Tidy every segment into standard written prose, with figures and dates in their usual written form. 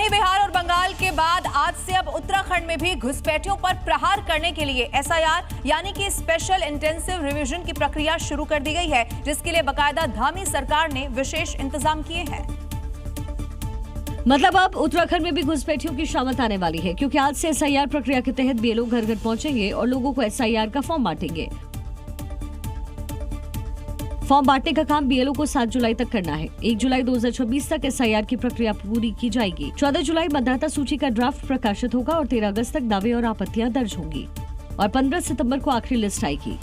वहीं बिहार और बंगाल के बाद आज से अब उत्तराखंड में भी घुसपैठियों पर प्रहार करने के लिए एसआईआर यानी कि स्पेशल इंटेंसिव रिवीजन की प्रक्रिया शुरू कर दी गई है, जिसके लिए बकायदा धामी सरकार ने विशेष इंतजाम किए हैं। मतलब अब उत्तराखंड में भी घुसपैठियों की शामत आने वाली है, क्योंकि आज से एसआईआर प्रक्रिया के तहत बीएलओ घर घर पहुंचेंगे और लोगों को एसआईआर का फॉर्म बांटेंगे। फॉर्म बांटने का काम बीएलओ को 7 जुलाई तक करना है। 1 जुलाई 2026 तक एसआईआर की प्रक्रिया पूरी की जाएगी। 14 जुलाई मतदाता सूची का ड्राफ्ट प्रकाशित होगा और 13 अगस्त तक दावे और आपत्तियां दर्ज होंगी और 15 सितंबर को आखिरी लिस्ट आएगी।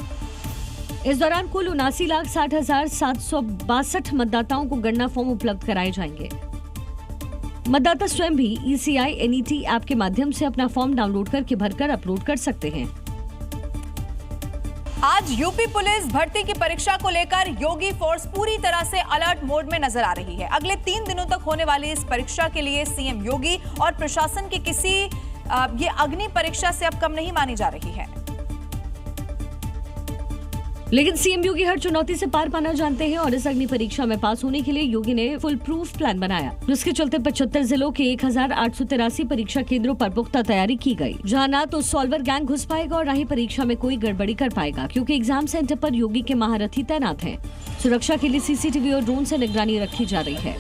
इस दौरान कुल 79,60,762 मतदाताओं को गणना फॉर्म उपलब्ध कराए जाएंगे। मतदाता स्वयं भी ECI NET ऐप के माध्यम से अपना फॉर्म डाउनलोड करके भरकर अपलोड कर सकते हैं। आज यूपी पुलिस भर्ती की परीक्षा को लेकर योगी फोर्स पूरी तरह से अलर्ट मोड में नजर आ रही है। अगले 3 दिनों तक होने वाली इस परीक्षा के लिए सीएम योगी और प्रशासन की ये अग्नि परीक्षा से अब कम नहीं मानी जा रही है। लेकिन सीएम योगी हर चुनौती से पार पाना जानते हैं और इस अग्नि परीक्षा में पास होने के लिए योगी ने फुल प्रूफ प्लान बनाया, जिसके चलते 75 जिलों के 1883 परीक्षा केंद्रों पर पुख्ता तैयारी की गई, जहां ना तो सॉल्वर गैंग घुस पाएगा और न ही परीक्षा में कोई गड़बड़ी कर पाएगा, क्योंकि एग्जाम सेंटर पर योगी के महारथी तैनात हैं। सुरक्षा के लिए सीसीटीवी और ड्रोन से निगरानी रखी जा रही है।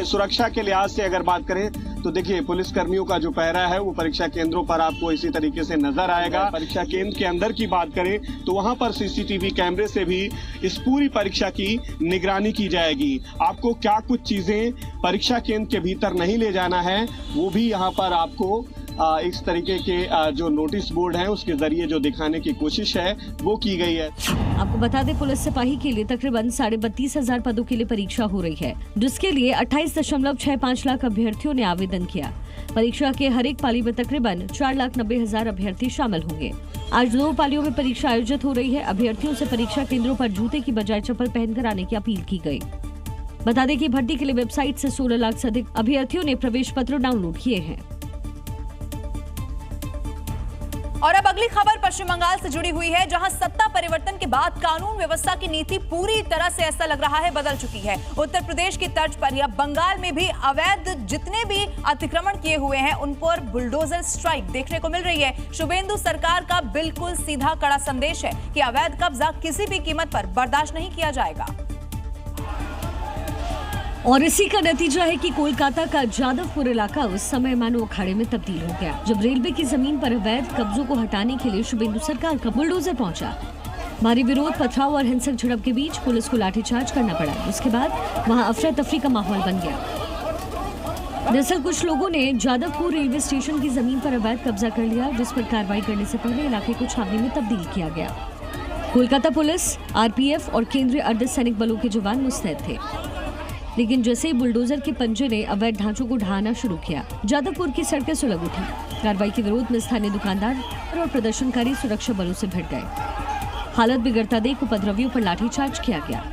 सुरक्षा के लिहाज से अगर बात करें तो देखिए, पुलिस कर्मियों का जो पहरा है वो परीक्षा केंद्रों पर आपको इसी तरीके से नजर आएगा। परीक्षा केंद्र के अंदर की बात करें तो वहां पर सीसीटीवी कैमरे से भी इस पूरी परीक्षा की निगरानी की जाएगी। आपको क्या कुछ चीजें परीक्षा केंद्र के भीतर नहीं ले जाना है वो भी यहाँ पर आपको इस तरीके के जो नोटिस बोर्ड है उसके जरिए जो दिखाने की कोशिश है वो की गई है। आपको बता दें, पुलिस सिपाही के लिए तकरीबन 32,500 पदों के लिए परीक्षा हो रही है, जिसके लिए 28.65 लाख अभ्यर्थियों ने आवेदन किया। परीक्षा के हर एक पाली में तकरीबन 4,90,000 अभ्यर्थी शामिल होंगे। आज 2 पालियों में परीक्षा आयोजित हो रही है। अभ्यर्थियों से परीक्षा केंद्रों पर जूते की बजाय चप्पल पहनकर आने की अपील की गई। बता दें कि भर्ती के लिए वेबसाइट से 16 लाख से अधिक अभ्यर्थियों ने प्रवेश पत्र डाउनलोड किए हैं। और अब अगली खबर पश्चिम बंगाल से जुड़ी हुई है, जहां सत्ता परिवर्तन के बाद कानून व्यवस्था की नीति पूरी तरह से ऐसा लग रहा है बदल चुकी है। उत्तर प्रदेश की तर्ज पर या बंगाल में भी अवैध जितने भी अतिक्रमण किए हुए हैं उन पर बुलडोजर स्ट्राइक देखने को मिल रही है। शुभेंदु सरकार का बिल्कुल सीधा कड़ा संदेश है कि अवैध कब्जा किसी भी कीमत पर बर्दाश्त नहीं किया जाएगा। और इसी का नतीजा है कि कोलकाता का जादवपुर इलाका उस समय मानो अखाड़े में तब्दील हो गया, जब रेलवे की जमीन पर अवैध कब्जों को हटाने के लिए शुभेंदु सरकार का बुलडोजर पहुंचा। भारी विरोध, पथराव और हिंसक झड़प के बीच पुलिस को लाठीचार्ज करना पड़ा। उसके बाद वहां अफरा तफरी का माहौल बन गया। दरअसल कुछ लोगों ने जादवपुर रेलवे स्टेशन की जमीन पर अवैध कब्जा कर लिया, जिस पर कार्रवाई करने से पहले इलाके को छावनी में तब्दील किया गया। कोलकाता पुलिस, RPF और केंद्रीय अर्धसैनिक बलों के जवान मुस्तैद थे, लेकिन जैसे ही बुलडोजर के पंजे ने अवैध ढांचों को ढहाना शुरू किया, जादवपुर की सड़कें सुलग उठी। कार्रवाई के विरोध में स्थानीय दुकानदार और प्रदर्शनकारी सुरक्षा बलों से भिड़ गए। हालत बिगड़ता देख उपद्रवियों पर लाठीचार्ज किया गया।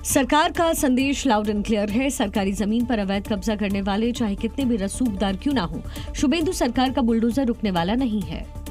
सरकार का संदेश लाउड एंड क्लियर है। सरकारी जमीन पर अवैध कब्जा करने वाले चाहे कितने भी रसूखदार क्यों ना हो, शुभेंदु सरकार का बुलडोजर रुकने वाला नहीं है।